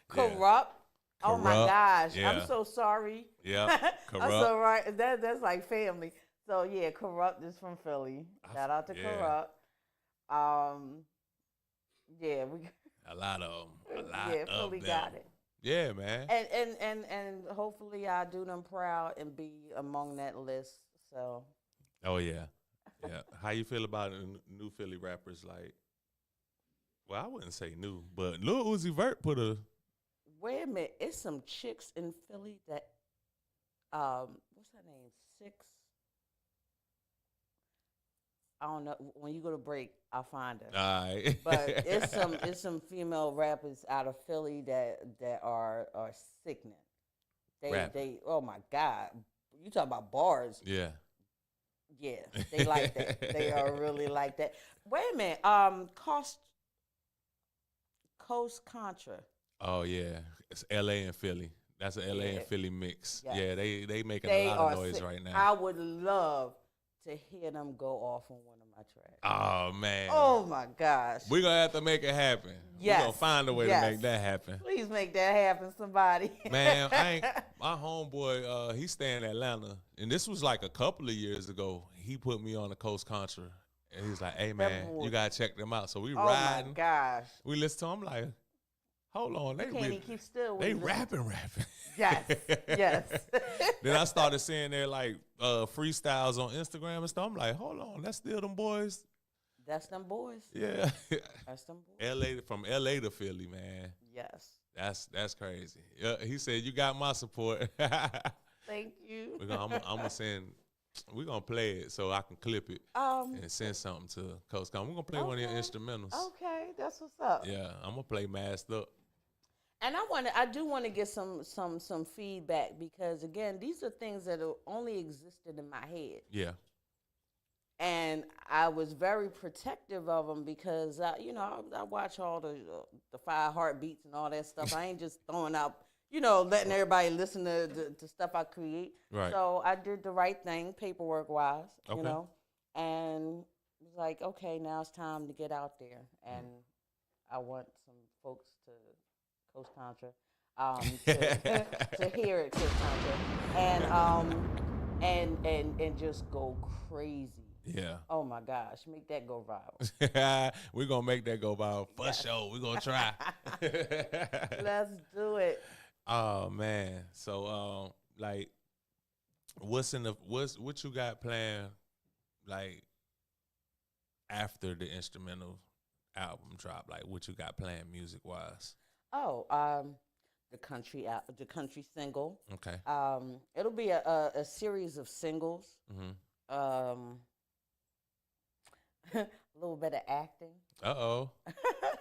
Corrupt. Oh my gosh, yeah. I'm so sorry. Yeah, Corrupt. I'm so right. That's like family. So yeah, Corrupt is from Philly. Shout out to Corrupt. Yeah, we. A lot of them. Philly got it. Yeah, man. And hopefully I do them proud and be among that list. So. Oh yeah. How you feel about new Philly rappers? Like, well, I wouldn't say new, but Lil Uzi Vert put a. Wait a minute, it's some chicks in Philly that, what's her name? Six. I don't know. When you go to break, I'll find her. All right. But it's some female rappers out of Philly that are sickening. They oh my God, you talk about bars. Yeah. Yeah, they like that. They are really like that. Wait a minute, Coast Contra. Oh yeah, it's L.A. and Philly. That's an L.A. and Philly mix. Yes. Yeah, they making a lot of noise right now. I would love to hear them go off on one of my tracks. Oh man. Oh my gosh. We're gonna have to make it happen. Yes. We're gonna find a way to make that happen. Please make that happen, somebody. Man, my homeboy, he stay in Atlanta, and this was like a couple of years ago. He put me on the Coast Contra, and he's like, "Hey man, you gotta check them out." So we riding. Oh my gosh. We listen to him like, hold on, they can't even keep still. They rapping. Yes. Then I started seeing their like freestyles on Instagram and stuff. I'm like, hold on, that's still them boys. That's them boys. Yeah. That's them boys. From LA to Philly, man. Yes. That's crazy. Yeah, he said you got my support. Thank you. I'm gonna send. We're gonna play it so I can clip it and send something to Coast Con. We're gonna play one of your instrumentals. Okay, that's what's up. Yeah, I'm gonna play Masked Up. And I do want to get some feedback, because again, these are things that only existed in my head. Yeah. And I was very protective of them because I watch all the 5 heartbeats and all that stuff. I ain't just throwing out, letting everybody listen to stuff I create. Right. So I did the right thing, paperwork wise, and it was like, okay, now it's time to get out there, and I want some folks to Coast Contra to hear it, Coast Contra, and just go crazy. Yeah. Oh my gosh, make that go viral. We're gonna make that go viral for sure. We're gonna try. Let's do it. Oh man. So like what you got planned like after the instrumental album drop? Like what you got planned music wise? Oh, the country single. Okay. It'll be a series of singles. Um, a little bit of acting. Uh-oh.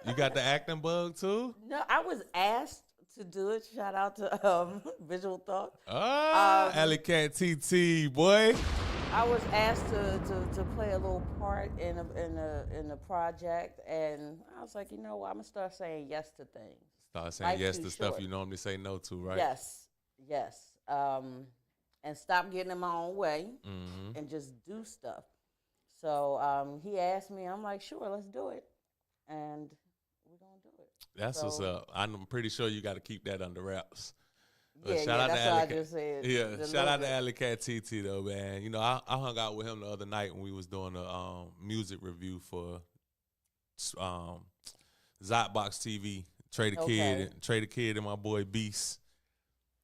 You got the acting bug too? No, I was asked to do it. Shout out to Visual Thought. Alley Cat TT, boy. I was asked to play a little part in a project, and I was like, you know what, I'm gonna start saying yes to things. Start saying yes to stuff you normally say no to, right? Yes. And stop getting in my own way and just do stuff. So he asked me, I'm like, sure, let's do it, and we're gonna do it. That's what's up. I'm pretty sure you got to keep that under wraps. Yeah, shout out that's to what I Alley just said. Yeah, shout out to Alley Cat TT though, man. You know, I hung out with him the other night when we was doing a music review for Zotbox TV. Trey the Kid and my boy Beast.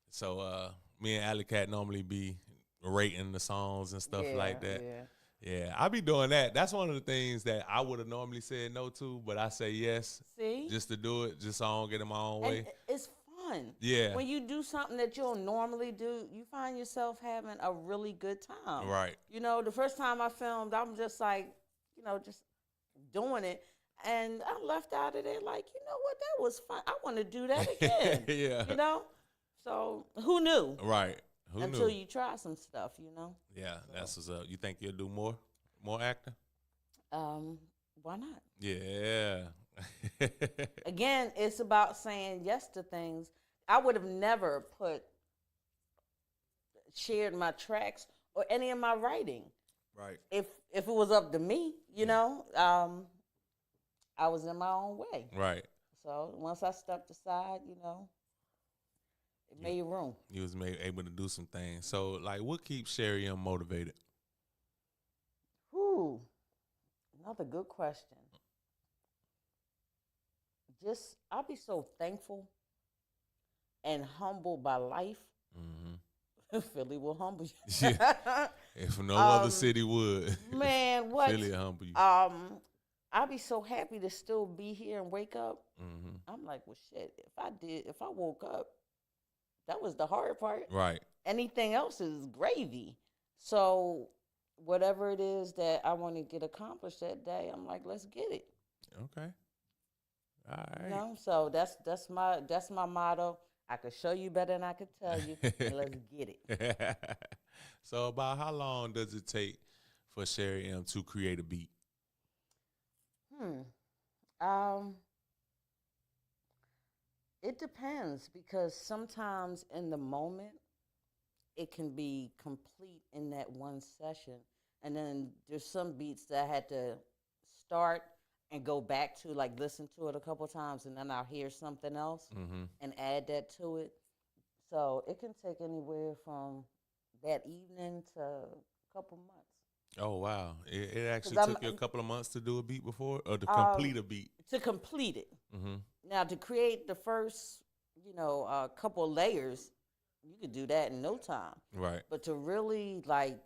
So me and Alley Cat normally be rating the songs and stuff like that. Yeah, I be doing that. That's one of the things that I would have normally said no to, but I say yes. See? Just to do it, just so I don't get in my own way. It's fun. Yeah. When you do something that you'll normally do, you find yourself having a really good time. Right. You know, the first time I filmed, I'm just like, you know, just doing it. And I left out of there like, you know what, that was fun. I want to do that again. Yeah. You know? So who knew? Right. Until you try some stuff, you know? Yeah, that's what's up. You think you'll do more acting? Why not? Yeah. Again, it's about saying yes to things. I would have never shared my tracks or any of my writing. Right. If it was up to me, you know, I was in my own way. Right. So once I stepped aside, you know, it made room. You was able to do some things. So, like, what keeps Cherie Em motivated? Ooh, another good question. I'll be so thankful and humbled by life. Philly will humble you. Yeah. If no other city would. Man, what? Philly will humble you. I'll be so happy to still be here and wake up. I'm like, well, shit, if I woke up, that was the hard part. Right. Anything else is gravy. So whatever it is that I want to get accomplished that day, I'm like, let's get it. Okay. All right. You know? So that's my motto. I could show you better than I could tell you. And let's get it. So about how long does it take for Cherie Em to create a beat? It depends, because sometimes in the moment it can be complete in that one session, and then there's some beats that I had to start and go back to, like listen to it a couple times, and then I'll hear something else and add that to it. So it can take anywhere from that evening to a couple months. Oh, wow. It actually took you a couple of months to do a beat before, or to complete a beat? To complete it. Now, to create the first, couple of layers, you could do that in no time. Right. But to really, like,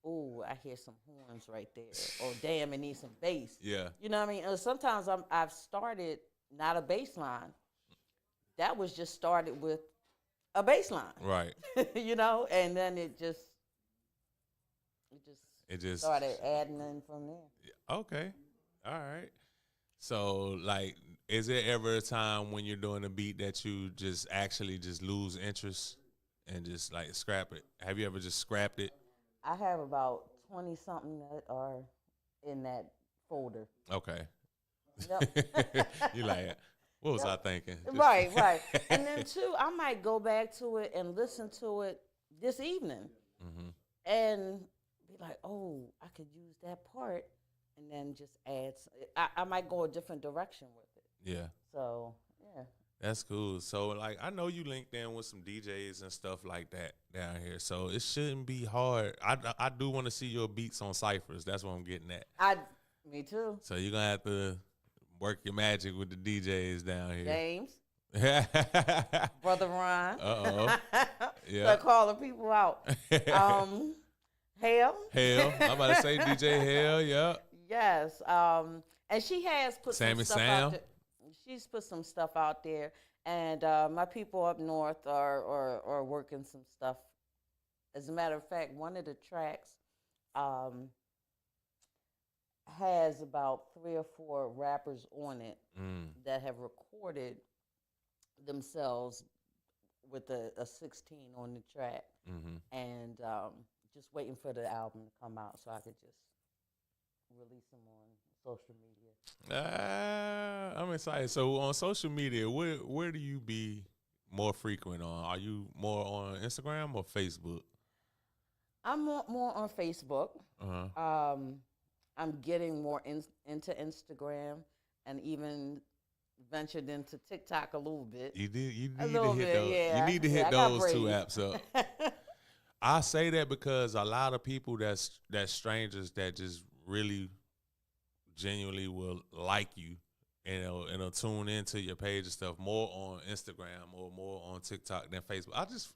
oh, I hear some horns right there. Or, damn, it needs some bass. Yeah. You know what I mean? Sometimes I've started not a bass line. That was just started with a bass line. Right. And then it just started adding in from there. Okay. All right. So, like, is there ever a time when you're doing a beat that you just actually just lose interest and just, like, scrap it? Have you ever just scrapped it? I have about 20-something that are in that folder. Okay. Yep. You like, what was I thinking? Right. And then, too, I might go back to it and listen to it this evening and be like, oh, I could use that part, and then just add. I might go a different direction with it. Yeah. So, yeah. That's cool. So, like, I know you linked in with some DJs and stuff like that down here, so it shouldn't be hard. I do want to see your beats on ciphers. That's what I'm getting at. Me too. So you're going to have to work your magic with the DJs down here. James. Brother Ron. Uh-oh. Yeah. Start calling people out. Hell. I'm about to say DJ Hell, yeah. Yes. And she has put Sammy some stuff Sam. out there. She's put some stuff out there. And my people up north are working some stuff. As a matter of fact, one of the tracks um, has about 3 or 4 rappers on it that have recorded themselves with a 16 on the track, and just waiting for the album to come out so I could just release them on social media. I'm excited. So on social media, where do you be more frequent on? Are you more on Instagram or Facebook? I'm more on Facebook. I'm getting more into Instagram and even ventured into TikTok a little bit. You need A to little hit bit, those. yeah. You need to hit I got those 2 brave. apps up. I say that because a lot of people that's strangers that just really genuinely will like you and it'll tune into your page and stuff more on Instagram or more on TikTok than Facebook.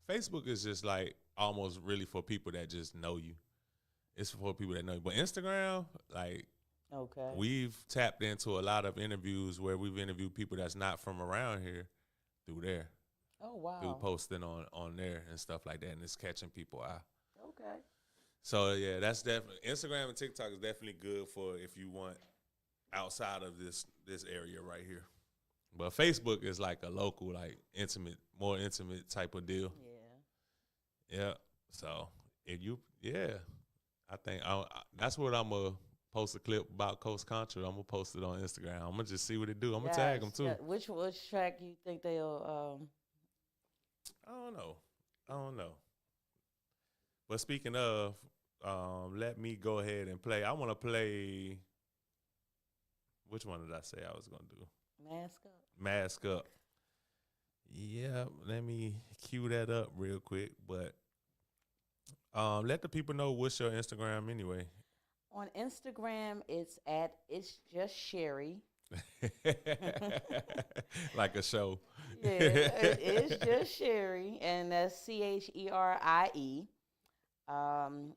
Facebook is just like almost really for people that just know you. It's for people that know you. But Instagram, like, Okay. we've tapped into a lot of interviews where we've interviewed people that's not from around here through there. Oh wow. Through posting on there and stuff like that, and it's catching people eye. Okay. So yeah, that's definitely Instagram and TikTok is definitely good for if you want outside of this area right here. But Facebook is like a local, like more intimate type of deal. Yeah. Yeah. So I think that's what I'm gonna post a clip about Coast Contra. I'm gonna post it on Instagram. I'm gonna just see what it do. I'm gonna tag them too. Yeah. Which track you think they'll? I don't know. But speaking of, let me go ahead and play. I want to play. Which one did I say I was gonna do? Mask Up. Mask Up. Yeah, let me cue that up real quick. But let the people know what's your Instagram anyway. On Instagram, it's just Cherie. Like a show. Yeah, it's just Cherie, and that's CHERIE. On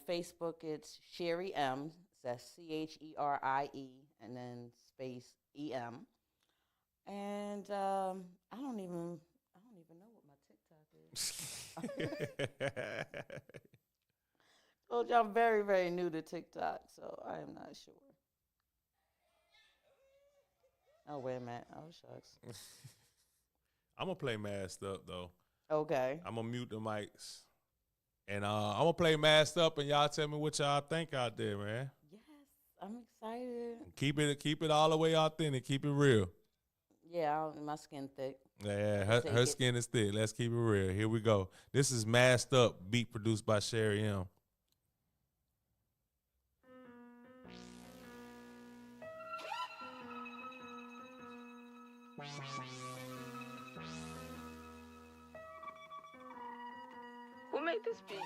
Facebook, it's Cherie Em. That's CHERIE, and then space EM. And I don't even know what my TikTok is. Told you I'm very, very new to TikTok, so I am not sure. Oh, wait a minute. Oh, shucks. I'm going to play Masked Up, though. Okay. I'm going to mute the mics. And I'm going to play Masked Up, and y'all tell me what y'all think out there, man. Yes, I'm excited. Keep it all the way authentic. Keep it real. Yeah, my skin thick. Yeah, her skin is thick. Let's keep it real. Here we go. This is Masked Up, beat produced by Cherie Em. Who made this beat?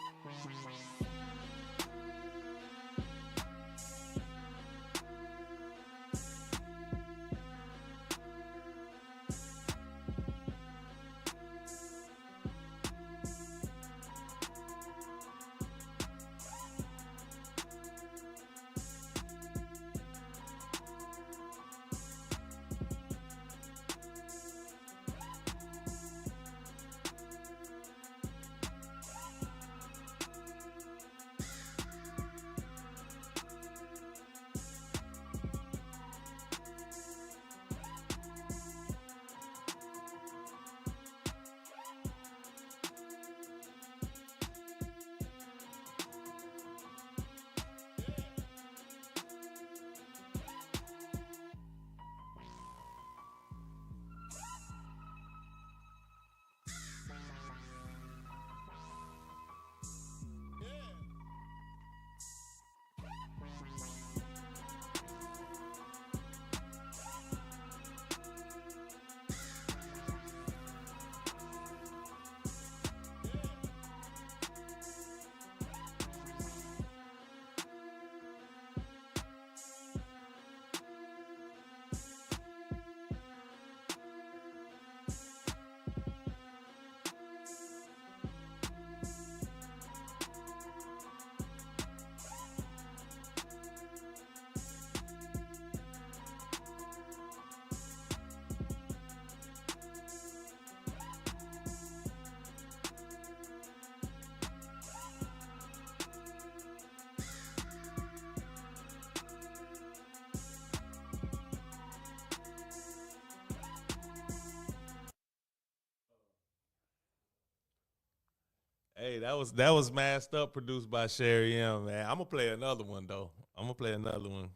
Hey, that was masked up, produced by Cherie Em, man. I'm gonna play another one though. I'm gonna play another one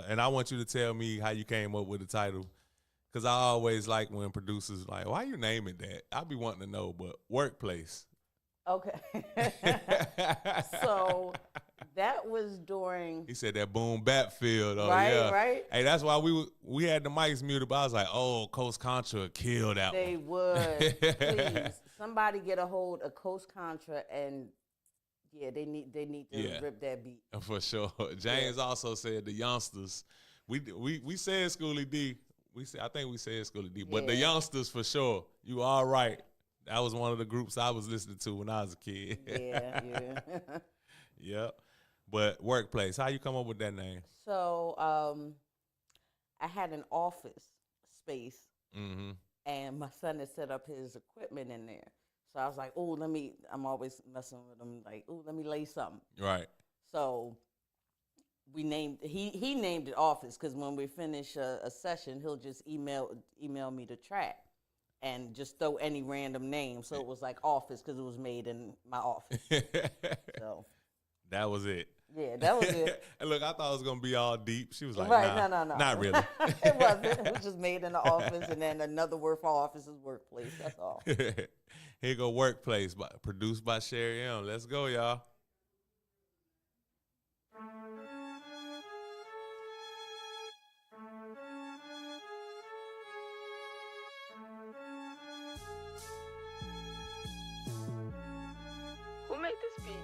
and I want you to tell me how you came up with the title. Cause I always like when producers like, why you name it that? I be wanting to know, but workplace. Okay. So that was during. He said that boom bat field. Oh Right, yeah, right. Hey, that's why we had the mics muted. But I was like, oh, Coast Contra killed that They one. would. Please, somebody get a hold of Coast Contra and yeah, they need to rip that beat. For sure. James also said the youngsters. We said Schoolie D. I think we said Schoolie D. But the youngsters for sure. You all right. That was one of the groups I was listening to when I was a kid. Yeah. Yep. But workplace. How you come up with that name? So I had an office space, and my son had set up his equipment in there. So I was like, oh, I'm always messing with him, like, oh, let me lay something. Right. So he named it office because when we finish a session, he'll just email me the track and just throw any random name. So it was like office because it was made in my office. So that was it. Yeah, that was it. And look, I thought it was gonna be all deep. She was like, right, nah, no. not really. It wasn't. It was just made in the office, and then another word for office is workplace. That's all. Here go Workplace, produced by Cherie Em. Let's go, y'all. Who made this beat?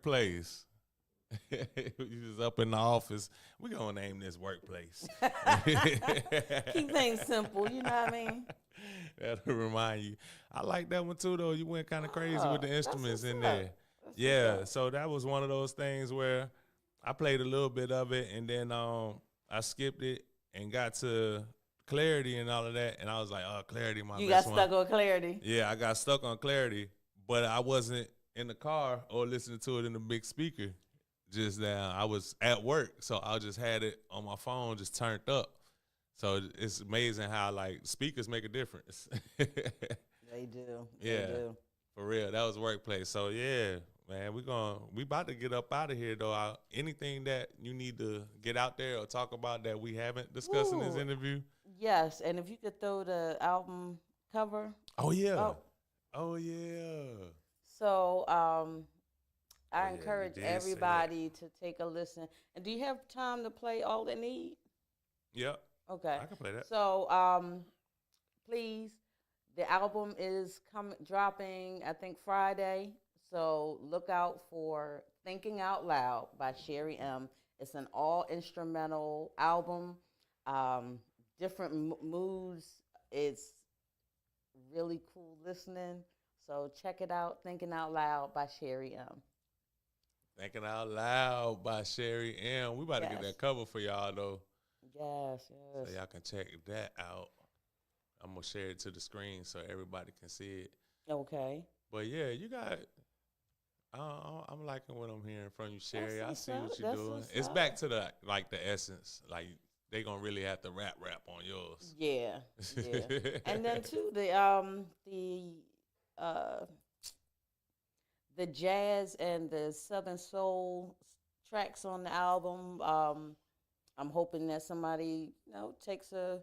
Workplace. You just up in the office. We're going to name this Workplace. Keep things simple, you know what I mean? That'll remind you. I like that one too, though. You went kind of crazy with the instruments in what's there. up. That's Yeah, what's up. so that was one of those things where I played a little bit of it, and then I skipped it and got to Clarity and all of that, and I was like, oh, Clarity, my You best got one. stuck on clarity. Yeah, I got stuck on Clarity, but I wasn't in the car or listening to it in the big speaker. Just that I was at work, so I just had it on my phone, just turned up. So it's amazing how like speakers make a difference. They do. Yeah. They do. For real, that was Workplace. So yeah, man, we about to get up out of here though. Anything that you need to get out there or talk about that we haven't discussed in this Ooh. interview? Yes, and if you could throw the album cover. Oh yeah. Oh. Yeah. So I you encourage did say that. everybody to take a listen. And do you have time to play All They Need? Yep. Okay. I can play that. So please, the album is dropping, I think, Friday. So look out for Thinking Out Loud by Cherie Em. It's an all-instrumental album, different moods. It's really cool listening. So check it out, Thinking Out Loud by Cherie Em. Thinking Out Loud by Cherie Em. We about to get Yes. that cover for y'all, though. Yes, So yes. y'all can check that out. I'm going to share it to the screen so everybody can see it. Okay. But, yeah, you got I'm liking what I'm hearing from you, Cherie. I what's see up. what you're That's doing. what's It's up. back to the essence. Like, they going to really have to rap on yours. Yeah, yeah. And then too the jazz and the Southern soul tracks on the album. I'm hoping that somebody takes a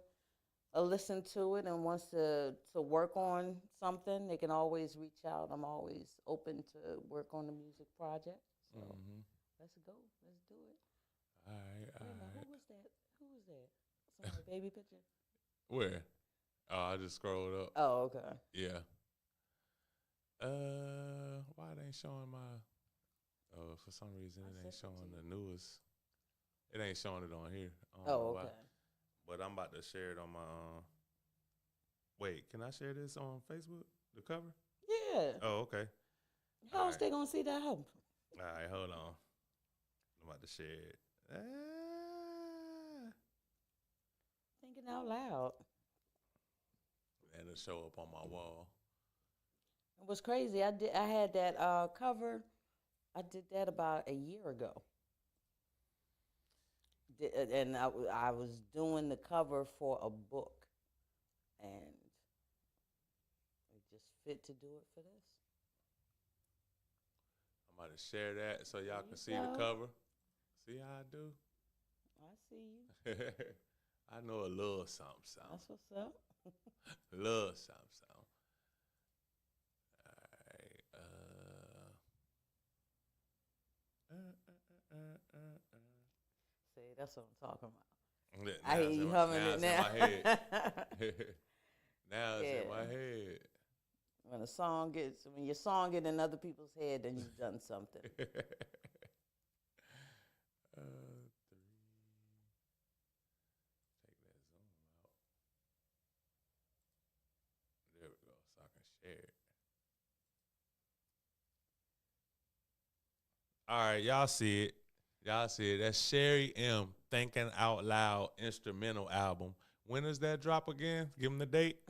listen to it and wants to work on something. They can always reach out. I'm always open to work on the music project. So let's go. Let's do it. All right, all Wait a minute, right. who was that? Who was that? Somebody baby picture? Where? Oh, I just scrolled up. Oh, okay. Yeah. Why it ain't showing my? For some reason it ain't showing the newest. It ain't showing it on here. I don't know why. Okay. But I'm about to share it on my. Wait, can I share this on Facebook? The cover? Yeah. Oh, okay. How else they gonna see that album? All right, hold on. I'm about to share it. Thinking Out Loud. And it'll show up on my wall. It was crazy. I had that cover. I did that about a year ago. And I was doing the cover for a book, and it just fit to do it for this. I'm about to share that so y'all can see go. the cover. See how I do? I see you. I know a little something. That's what's up. A little something. All right. See, that's what I'm talking about. Now I hear it's you in humming now it it's now. in my head. Now it's in Yeah. my head. When your song get in other people's head, then you've done something. 3. Take that zoom out. There we go, so I can share it. All right, y'all see it. That's Cherie Em Thinking Out Loud instrumental album. When does that drop again? Give them the date.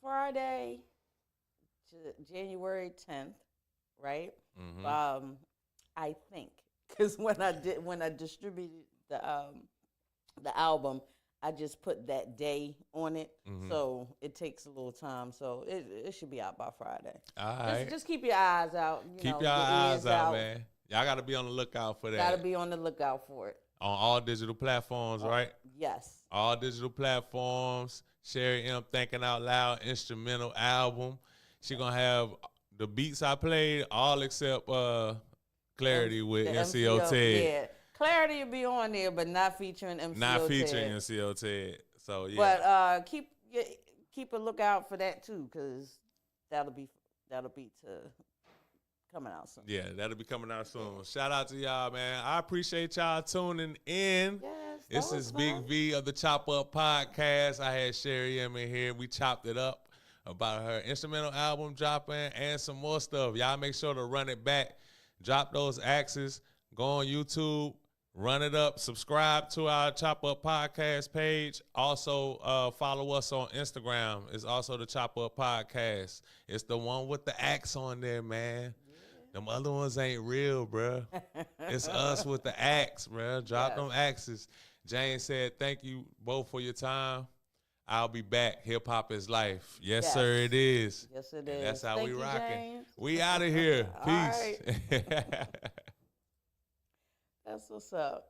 Friday, January 10th, right? Mm-hmm. I think because when I distributed the album, I just put that day on it, so it takes a little time. So it should be out by Friday. All right. Just keep your eyes out. Keep your eyes out, man. Y'all got to be on the lookout for that. Got to be on the lookout for it. On all digital platforms, right? Yes. All digital platforms. Cherie Em Thinking Out Loud instrumental album. She going to have the beats I played, all except Clarity with MCO Ted. Yeah. Clarity will be on there, but not featuring MCO Not Ted. featuring MCO Ted. So, yeah. But keep a lookout for that, too, because that'll be coming out soon. Yeah, that'll be coming out soon. Shout out to y'all, man. I appreciate y'all tuning in. Yes, This is Big V of the Chop Up Podcast. I had Cherie Em in here. We chopped it up about her instrumental album dropping and some more stuff. Y'all make sure to run it back. Drop those axes. Go on YouTube. Run it up. Subscribe to our Chop Up Podcast page. Also, follow us on Instagram. It's also the Chop Up Podcast. It's the one with the axe on there, man. Them other ones ain't real, bruh. It's us with the axe, bruh. Drop them axes. Jane said, thank you both for your time. I'll be back. Hip hop is life. Yes, sir, it is. Yes, it And is. that's how Thank we you, rocking. James. We out of here. All Peace. That's what's up.